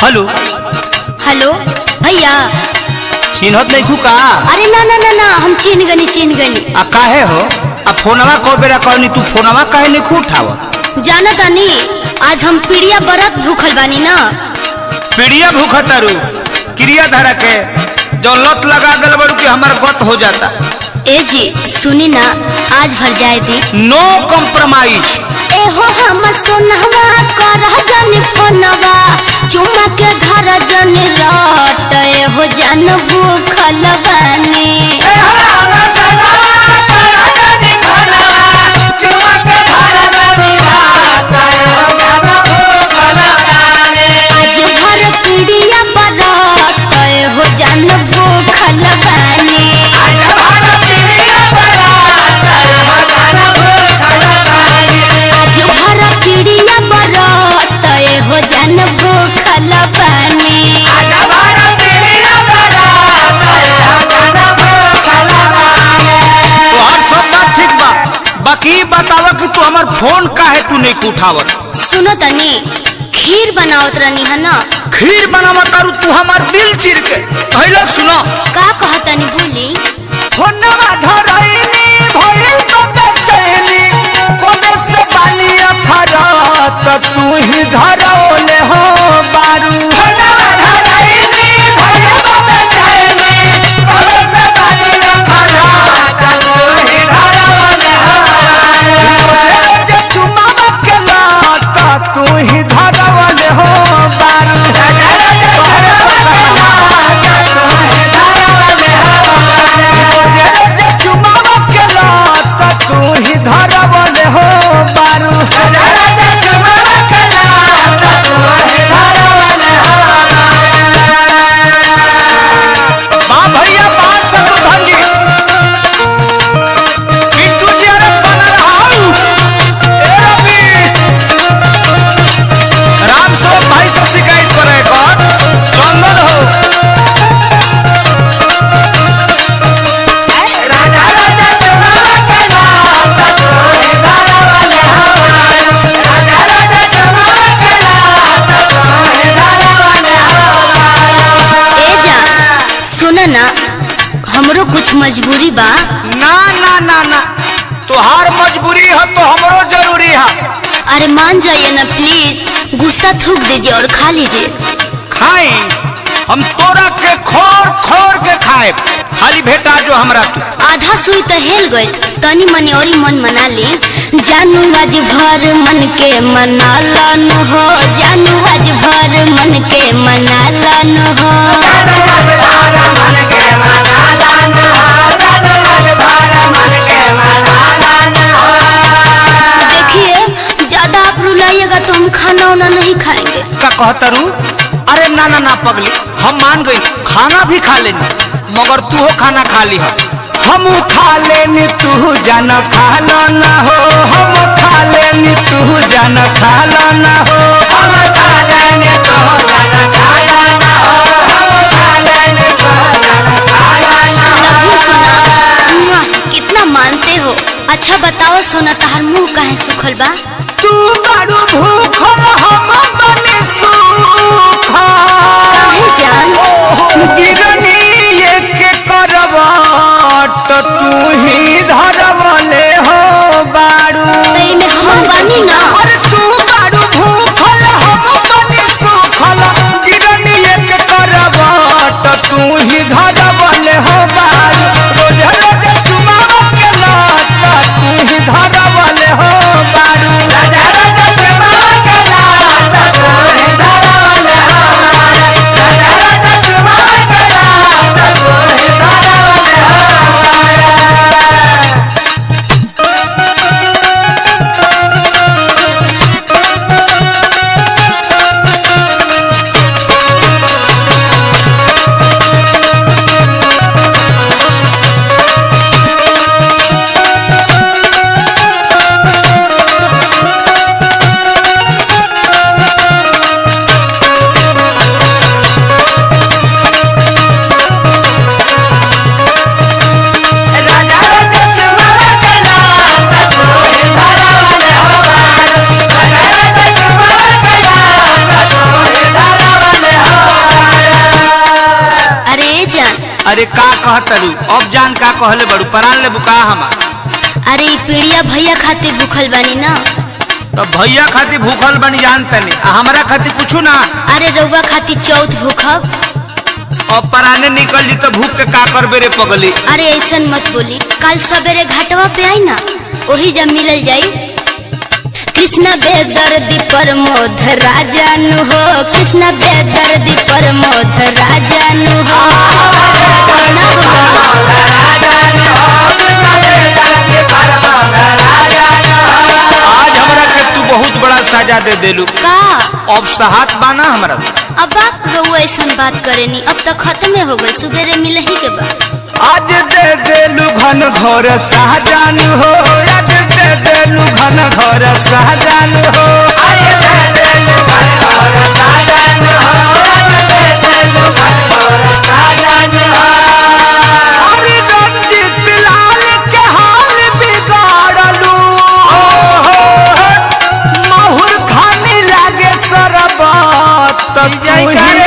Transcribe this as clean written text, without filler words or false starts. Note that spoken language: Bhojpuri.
हेलो हेलो भैया चिन्हत नहीं खू का? अरे ना ना ना ना हम चिन्ह गनी। आ काहे हो? आ फोनवा को बेरा कहनी तू फोनवा काहे नहीं खू उठावत? जाना तानी आज हम पीड़िया बरत भूखल बानी ना। पीड़िया भूखा तारू क्रिया धारा के जो लत लगा दल बड़ू कि हमार गत हो जाता। ए जी सुनी ना आज भर जाए दी। नो कॉम्प्रोमाइज। ए हो हम सोनवा कर जन फोनवा चुमा के धर जन रट ए हो जान भूखल बानी। ए हो हम सोनवा कर जन फोनवा चुमा के धर जन रट ए हो जान भूखल बानी। आज भर पीड़िया बरत ए हो जान भूखल बानी। आज भर पीड़िया बरत ए हो जान भूखल बानी। आज भर पीड़िया बरत ए हो जान भूखल बानी। आज भर पीड़िया बरत ए हो जान भूखल बानी। तो हर सब बात ठीक बा, बाकी बतावा कि तू हमार फोन काहे तू नहीं उठावत? सुनो तनी खीर बनावत रहनी है ना। खीर बनावा तारू तू हमार दिल चीर के। पहले सुनो का कहतनी बोली। फोनवा धरैनी भइल तो बेचैनी कोने से बालिया फरत तू ही धरौले हो बारू। फोनवा धरैनी भइल तो बेचैनी कोने से बालिया फरत तू ही धरौले हो बारू। जे चुमावा के लात तू ही धरौले हो बारू। चुमावा के लात तू ही धरौले हो बारू। बा भैया बा शत्रुघ्न जी पिंटू जी अरे बनल हाउ। ए रवि राम सब भाई से शिकायत करे कर चंदन हो। राजा राजा चुमावा के लात तू ही धरौले हो बारू। राजा राजा चुमावा के लात तू ही धरौले हो बारू। ए जा सुना ना हमरो कुछ मजबूरी बा। ना ना ना ना तुहार मजबूरी है तो हमरो जरूरी है। अरे मान जाइए ना प्लीज, गुस्सा थूक दीजिए और खा लीजिए। खाए हम तोरा के खोर खोर के खाए खाली भेटा जो हमरा के। आधा सुई तो हेल गई, तनी मनी और मन मना ली। जानू आज भर मन के मना लन हो। जानू आज भर मन के मना लन हो। देखिए ज्यादा आप रुलाइएगा तो हम खाना वाना नहीं खाएंगे। का कहतरू? अरे ना ना ना पगली हम मान गई खाना भी खा लेनी मगर तू हो खाना खा ली हम खा लेनी तू जान खा लो ना हो। हम खा लेनी तू जान खा लो ना हो। हम खा लेनी तू जान खा लो ना हो। हम खा लेनी तू जान खा लो ना लव यू सोना। मुआ, कितना मानते हो। अच्छा बताओ सोना तहार मुंह काहे सुखल बा? तू बड़ू भूखल हम बने सूखा। काहे जान? गिरनी एक करवाट तू ही धरवले हो बारू। तई में हम बानी ना। अरे तू बड़ू भूखल हम बने सूखल गिरनी एक करवाट तू ही धरवले हो बारू। रोज रोज चुमावा के लात तू ही धरवले हो बारू। अरे का कहतरू अब जान का कहले बड़ू परान ले बुका हमार। अरे ई पीड़िया भैया खातिर भूखल बानी ना। तो भैया खातिर भूखल बनी जानते नहीं हमरा खातिर पूछू ना। अरे रउआ खातिर चौथ भूखब। अब पराने निकल जी तो भूख के का करबे रे पगली। अरे ऐसन मत बोली, कल सवेरे घाटवा पे आई ना, वही जब मिलल जाई। कृष्ण बेदर्दी प्रमोद राजन हो, कृष्ण बेदर्दी प्रमोद राजन हो। आज हमरा के तू बहुत बड़ा सजा दे देलू का अब सहात बाना हमरा। अब आप रउआ ऐसन बात करेनी, अब तक खत्म हो गई, सुबेरे मिल ही के बाद। आज दे देलू घन घोर सहजान हो, आज दे देलू घन घोर सहजान हो, आज दे देलू घन घोर सहजान हो, आज दे देलू घन घोर सहजान हो। अरे रंजीत लाल के हाल बिगाड़लू, माहुर खाने लागे सरबत तू ही